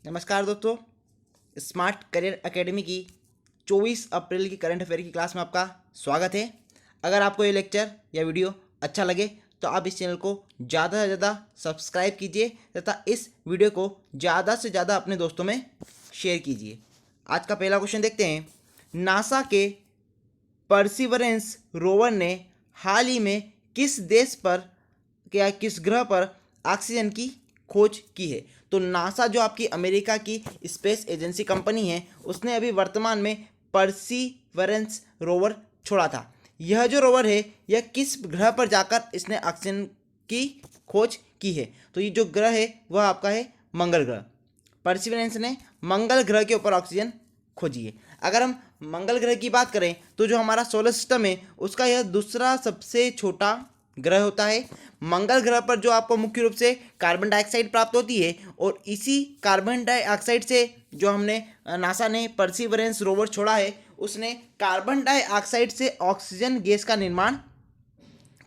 नमस्कार दोस्तों, smart career academy की 24 अप्रैल की करंट अफेयर की क्लास में आपका स्वागत है। अगर आपको ये लेक्चर या वीडियो अच्छा लगे तो आप इस चैनल को ज़्यादा से ज़्यादा सब्सक्राइब कीजिए तथा इस वीडियो को ज़्यादा से ज़्यादा अपने दोस्तों में शेयर कीजिए। आज का पहला क्वेश्चन देखते हैं। नासा के परसिवरेंस रोवर ने हाल ही में किस देश पर या किस ग्रह पर ऑक्सीजन की खोज की है? तो नासा जो आपकी अमेरिका की स्पेस एजेंसी कंपनी है, उसने अभी वर्तमान में परसिवरेंस रोवर छोड़ा था। यह जो रोवर है, यह किस ग्रह पर जाकर इसने ऑक्सीजन की खोज की है? तो ये जो ग्रह है वह आपका है मंगल ग्रह। परसिवरेंस ने मंगल ग्रह के ऊपर ऑक्सीजन खोजी है। अगर हम मंगल ग्रह की बात करें तो जो हमारा सोलर सिस्टम है उसका यह दूसरा सबसे छोटा ग्रह होता है। मंगल ग्रह पर जो आपको मुख्य रूप से कार्बन डाइऑक्साइड प्राप्त होती है और इसी कार्बन डाइऑक्साइड से जो हमने नासा ने परसिवरेंस रोवर छोड़ा है उसने कार्बन डाइऑक्साइड से ऑक्सीजन गैस का निर्माण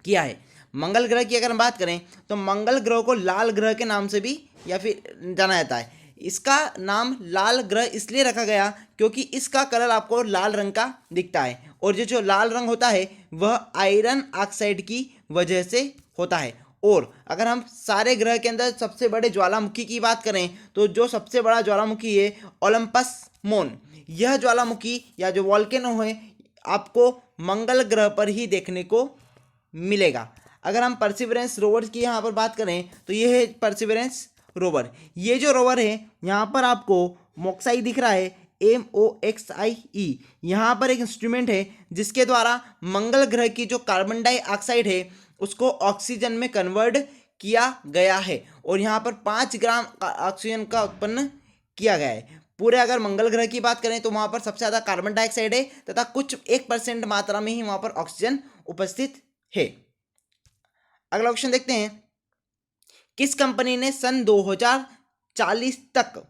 किया है। मंगल ग्रह की अगर हम बात करें तो मंगल ग्रह को लाल ग्रह के नाम से भी या फिर जाना जाता है। इसका नाम लाल ग्रह इसलिए रखा गया क्योंकि इसका कलर आपको लाल रंग का दिखता है और ये जो लाल रंग होता है वह आयरन ऑक्साइड की वजह से होता है। और अगर हम सारे ग्रह के अंदर सबसे बड़े ज्वालामुखी की बात करें तो जो सबसे बड़ा ज्वालामुखी है ओलंपस मोन, यह ज्वालामुखी या जो वॉल्केनो है आपको मंगल ग्रह पर ही देखने को मिलेगा। अगर हम परसिवरेंस रोवर की यहाँ पर बात करें तो ये है परसिवरेंस रोवर। ये जो रोवर है यहाँ पर आपको मोक्साई दिख रहा है, MOXIE। यहाँ पर एक इंस्ट्रूमेंट है जिसके द्वारा मंगल ग्रह की जो कार्बन डाइऑक्साइड है उसको ऑक्सीजन में कन्वर्ट किया गया है और यहाँ पर 5 ग्राम ऑक्सीजन का उत्पन्न किया गया है। पूरे अगर मंगल ग्रह की बात करें तो वहाँ पर सबसे ज़्यादा कार्बन डाइऑक्साइड है तथा कुछ 1% मात्रा में ही वहाँ पर ऑक्सीजन उपस्थित है। अगला क्वेश्चन देखते हैं। किस कंपनी ने सन 2040 तक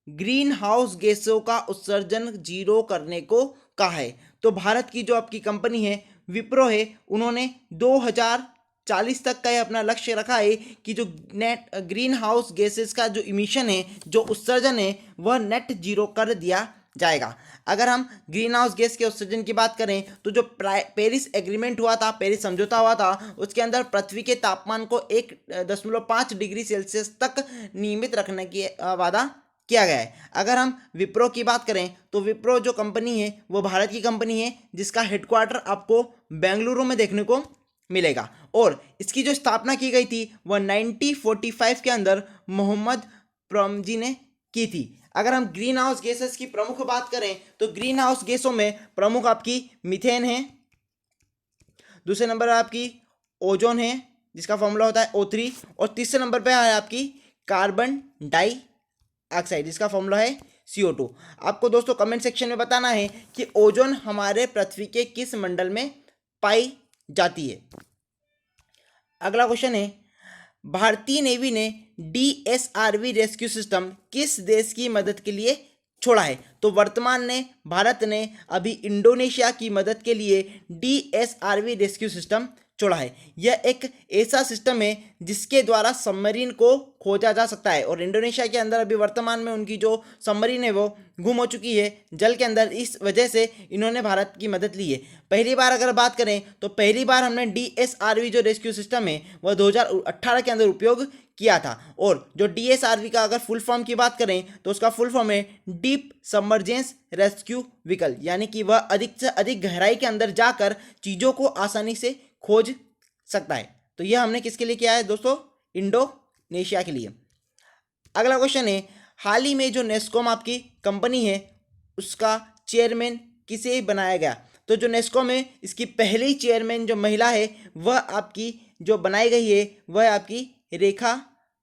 ग्रीन हाउस गैसों का उत्सर्जन जीरो करने को कहा है? तो भारत की जो आपकी कंपनी है विप्रो है, उन्होंने 2040 तक का अपना लक्ष्य रखा है कि जो नेट ग्रीन हाउस गैसेस का जो इमिशन है, जो उत्सर्जन है, वह नेट जीरो कर दिया जाएगा। अगर हम ग्रीन हाउस गैस के उत्सर्जन की बात करें तो जो पेरिस एग्रीमेंट हुआ था, पेरिस समझौता हुआ था, उसके अंदर पृथ्वी के तापमान को 1.5 डिग्री सेल्सियस तक नियमित रखने की वादा किया गया है। अगर हम विप्रो की बात करें तो विप्रो जो कंपनी है वो भारत की कंपनी है जिसका हेडक्वार्टर आपको बेंगलुरु में देखने को मिलेगा और इसकी जो स्थापना की गई थी वह 1945 के अंदर मोहम्मद प्रमजी ने की थी। अगर हम ग्रीन हाउस गैसेस की प्रमुख बात करें तो ग्रीन हाउस गैसों में प्रमुख आपकी मीथेन है, दूसरे नंबर आपकी ओजोन है जिसका फॉर्मूला होता है O3 और तीसरे नंबर पे है आपकी कार्बन डाई ऑक्साइड जिसका फॉर्मूला है CO2। आपको दोस्तों कमेंट सेक्शन में बताना है कि ओजोन हमारे पृथ्वी के किस मंडल में पाई जाती है। अगला क्वेश्चन है, भारतीय नेवी ने DSRV रेस्क्यू सिस्टम किस देश की मदद के लिए छोड़ा है? तो वर्तमान में भारत ने अभी इंडोनेशिया की मदद के लिए DSRV रेस्क्यू सिस्टम छोड़ा है। यह एक ऐसा सिस्टम है जिसके द्वारा सबमरीन को खोजा जा सकता है और इंडोनेशिया के अंदर अभी वर्तमान में उनकी जो सबमरीन है वो गुम हो चुकी है जल के अंदर। इस वजह से इन्होंने भारत की मदद ली है। पहली बार अगर बात करें तो पहली बार हमने DSRV जो रेस्क्यू सिस्टम है वह 2018 के अंदर उपयोग किया था और जो DSRV का अगर फुल फॉर्म की बात करें तो उसका फुल फॉर्म है डीप सबमर्जेंस रेस्क्यू व्हीकल, यानी कि वह अधिक से अधिक गहराई के अंदर जाकर चीज़ों को आसानी से खोज सकता है। तो यह हमने किसके लिए किया है दोस्तों? इंडोनेशिया के लिए। अगला क्वेश्चन है, हाल ही में जो नेस्कॉम आपकी कंपनी है उसका चेयरमैन किसे बनाया गया? तो जो नेस्कॉम है इसकी पहली चेयरमैन जो महिला है वह आपकी जो बनाई गई है वह आपकी रेखा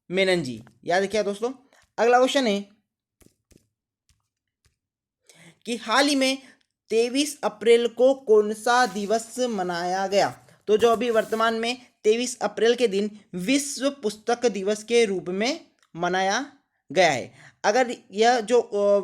मेनन जी, याद रखिए दोस्तों। अगला क्वेश्चन है कि हाल ही में 23 अप्रैल को कौन सा दिवस मनाया गया? तो जो अभी वर्तमान में 23 अप्रैल के दिन विश्व पुस्तक दिवस के रूप में मनाया गया है। अगर यह जो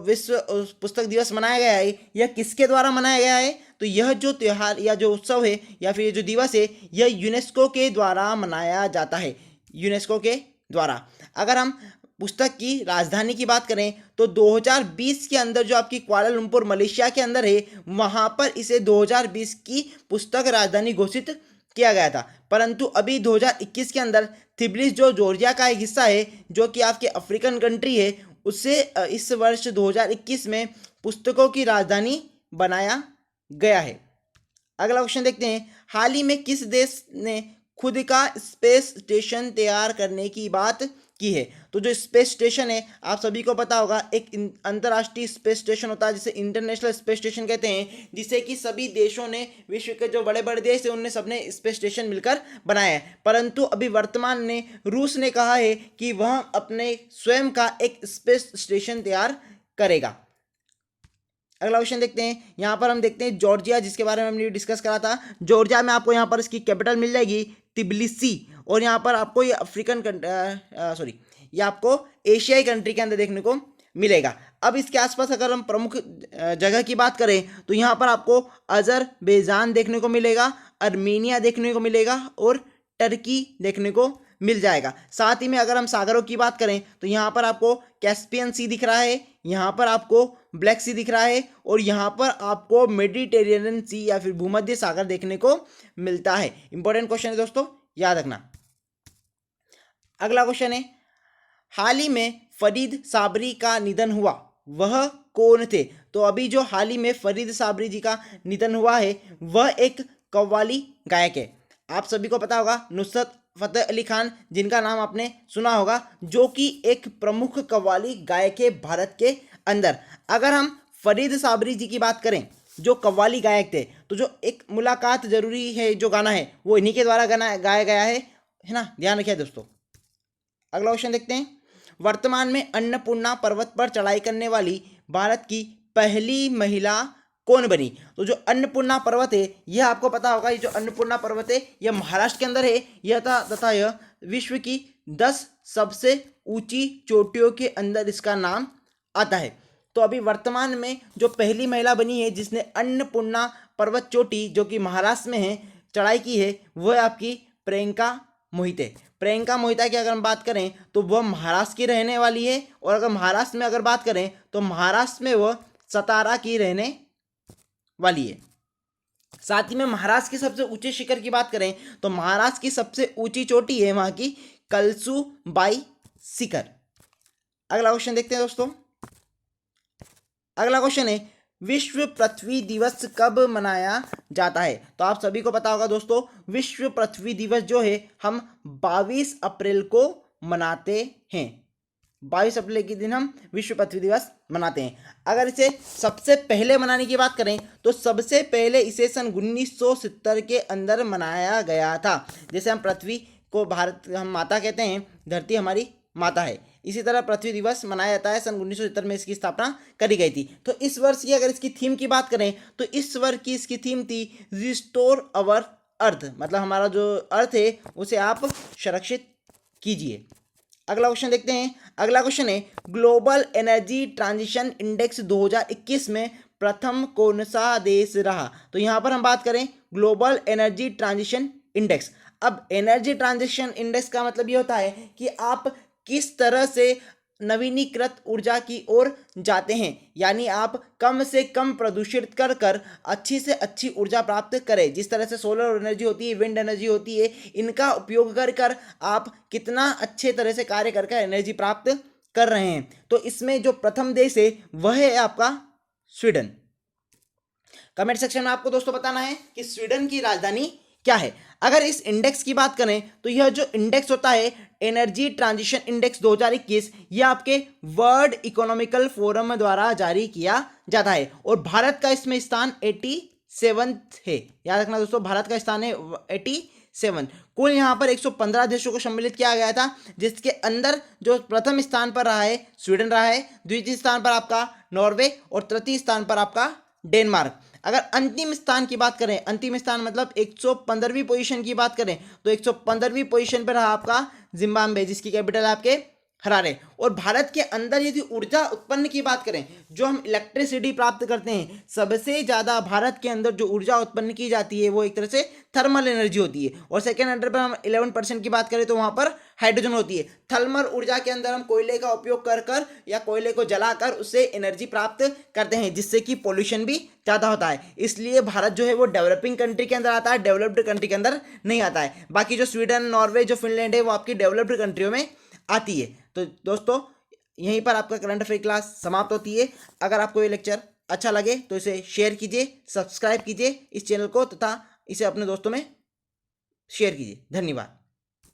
विश्व पुस्तक दिवस मनाया गया है यह किसके द्वारा मनाया गया है? तो यह जो त्यौहार या जो उत्सव है या फिर जो दिवस है यह यूनेस्को के द्वारा मनाया जाता है, यूनेस्को के द्वारा। अगर हम पुस्तक की राजधानी की बात करें तो 2020 के अंदर जो आपकी कुआलालंपुर मलेशिया के अंदर है, वहाँ पर इसे 2020 की पुस्तक राजधानी घोषित किया गया था। परंतु अभी 2021 के अंदर थिबिलिस जो जॉर्जिया का एक हिस्सा है, जो कि आपके अफ्रीकन कंट्री है, उसे इस वर्ष 2021 में पुस्तकों की राजधानी बनाया गया है। अगला क्वेश्चन देखते हैं, हाल ही में किस देश ने खुद का स्पेस स्टेशन तैयार करने की बात की है? तो जो स्पेस स्टेशन है, आप सभी को पता होगा, एक अंतर्राष्ट्रीय स्पेस स्टेशन होता है जिसे इंटरनेशनल स्पेस स्टेशन कहते हैं, जिसे कि सभी देशों ने, विश्व के जो बड़े बड़े देश हैं उनने सबने स्पेस स्टेशन मिलकर बनाया है। परंतु अभी वर्तमान में रूस ने कहा है कि वह अपने स्वयं का एक स्पेस स्टेशन तैयार करेगा। अगला क्वेश्चन देखते हैं, यहाँ पर हम देखते हैं जॉर्जिया, जिसके बारे में हमने डिस्कस करा था। जॉर्जिया में आपको यहाँ पर इसकी कैपिटल मिल जाएगी तिबिलिसी, और यहाँ पर आपको ये ये आपको एशियाई कंट्री के अंदर देखने को मिलेगा। अब इसके आसपास अगर हम प्रमुख जगह की बात करें तो यहाँ पर आपको अजरबैजान देखने को मिलेगा, अर्मेनिया देखने को मिलेगा और टर्की देखने को मिल जाएगा। साथ ही में अगर हम सागरों की बात करें तो यहाँ पर आपको कैस्पियन सी दिख रहा है, यहाँ पर आपको ब्लैक सी दिख रहा है, और यहाँ पर आपको मेडिटेरेनियन सी या फिर भूमध्य सागर देखने को मिलता है। इंपॉर्टेंट क्वेश्चन है दोस्तों, याद रखना। अगला क्वेश्चन है, हाल ही में फरीद साबरी का निधन हुआ, वह कौन थे? तो अभी जो हाल ही में फरीद साबरी जी का निधन हुआ है, वह एक कव्वाली गायक है। आप सभी को पता होगा नुसरत फतेह अली खान, जिनका नाम आपने सुना होगा, जो कि एक प्रमुख कव्वाली गायक है भारत के अंदर। अगर हम फरीद साबरी जी की बात करें जो कव्वाली गायक थे, तो जो एक मुलाकात जरूरी है जो गाना है वो इन्हीं के द्वारा गाना गाया गया है ना, ध्यान रखिए दोस्तों। अगला क्वेश्चन देखते हैं, वर्तमान में अन्नपूर्णा पर्वत पर चढ़ाई करने वाली भारत की पहली महिला कौन बनी? तो जो अन्नपूर्णा पर्वत है, यह आपको पता होगा, ये जो अन्नपूर्णा पर्वत है यह महाराष्ट्र के अंदर है, यह तथा यह विश्व की 10 सबसे ऊंची चोटियों के अंदर इसका नाम आता है। तो अभी वर्तमान में जो पहली महिला बनी है जिसने अन्नपूर्णा पर्वत चोटी जो कि महाराष्ट्र में है चढ़ाई की है, वह आपकी प्रियंका मोहिते। प्रियंका मोहिता की अगर हम बात करें तो वह महाराष्ट्र की रहने वाली है, और अगर महाराष्ट्र में अगर बात करें तो महाराष्ट्र में वह सतारा की रहने वाली है। साथ ही में महाराष्ट्र के सबसे ऊंचे शिखर की बात करें तो महाराष्ट्र की सबसे ऊंची चोटी है वहां की कलसूबाई शिखर। अगला क्वेश्चन देखते हैं दोस्तों। अगला क्वेश्चन है, विश्व पृथ्वी दिवस कब मनाया जाता है? तो आप सभी को पता होगा दोस्तों, विश्व पृथ्वी दिवस जो है हम 22 अप्रैल को मनाते हैं। 22 अप्रैल के दिन हम विश्व पृथ्वी दिवस मनाते हैं। अगर इसे सबसे पहले मनाने की बात करें तो सबसे पहले इसे सन 1970 के अंदर मनाया गया था। जैसे हम पृथ्वी को भारत हम माता कहते हैं, धरती हमारी माता है, इसी तरह पृथ्वी दिवस मनाया जाता है। सन 1970 में इसकी स्थापना करी गई थी। तो इस वर्ष की अगर इसकी थीम की बात करें तो इस वर्ष की इसकी थीम थी रिस्टोर अवर अर्थ, मतलब हमारा जो अर्थ है उसे आप संरक्षित कीजिए। अगला क्वेश्चन देखते हैं। अगला क्वेश्चन है, ग्लोबल एनर्जी ट्रांजिशन इंडेक्स 2021 में प्रथम कौन सा देश रहा? तो यहाँ पर हम बात करें ग्लोबल एनर्जी ट्रांजिशन इंडेक्स। अब एनर्जी ट्रांजिशन इंडेक्स का मतलब ये होता है कि आप किस तरह से नवीनीकृत ऊर्जा की ओर जाते हैं, यानी आप कम से कम प्रदूषित कर कर अच्छी से अच्छी ऊर्जा प्राप्त करें। जिस तरह से सोलर एनर्जी होती है, विंड एनर्जी होती है, इनका उपयोग कर कर आप कितना अच्छे तरह से कार्य करके एनर्जी प्राप्त कर रहे हैं। तो इसमें जो प्रथम देश है वह है आपका स्वीडन। कमेंट सेक्शन में आपको दोस्तों बताना है कि स्वीडन की राजधानी क्या है। अगर इस इंडेक्स की बात करें तो यह जो इंडेक्स होता है एनर्जी ट्रांजिशन इंडेक्स 2021, यह आपके वर्ल्ड इकोनॉमिकल फोरम द्वारा जारी किया जाता है, और भारत का इसमें स्थान 87 है। याद रखना दोस्तों, भारत का स्थान है 87। कुल यहाँ पर 115 देशों को सम्मिलित किया गया था, जिसके अंदर जो प्रथम स्थान पर रहा है स्वीडन रहा है, द्वितीय स्थान पर आपका नॉर्वे, और तृतीय स्थान पर आपका डेनमार्क। अगर अंतिम स्थान की बात करें, अंतिम स्थान मतलब 115वीं पोजीशन की बात करें तो 115वीं पोजीशन पर रहा आपका जिम्बाब्वे, जिसकी कैपिटल है आपके हरा रहे। और भारत के अंदर यदि ऊर्जा उत्पन्न की बात करें, जो हम इलेक्ट्रिसिटी प्राप्त करते हैं, सबसे ज़्यादा भारत के अंदर जो ऊर्जा उत्पन्न की जाती है वो एक तरह से थर्मल एनर्जी होती है। और सेकेंड नंबर पर हम 11% की बात करें तो वहाँ पर हाइड्रोजन होती है। थर्मल ऊर्जा के अंदर हम कोयले का उपयोग कर या कोयले को जलाकर उससे एनर्जी प्राप्त करते हैं, जिससे कि पोल्यूशन भी ज़्यादा होता है। इसलिए भारत जो है वो डेवलपिंग कंट्री के अंदर आता है, डेवलप्ड कंट्री के अंदर नहीं आता है। बाकी जो स्वीडन, नॉर्वे, जो फिनलैंड है वो आपकी डेवलप्ड कंट्रियों में आती है। तो दोस्तों यहीं पर आपका करंट अफेयर क्लास समाप्त होती है। अगर आपको ये लेक्चर अच्छा लगे तो इसे शेयर कीजिए, सब्सक्राइब कीजिए इस चैनल को, तथा इसे अपने दोस्तों में शेयर कीजिए। धन्यवाद।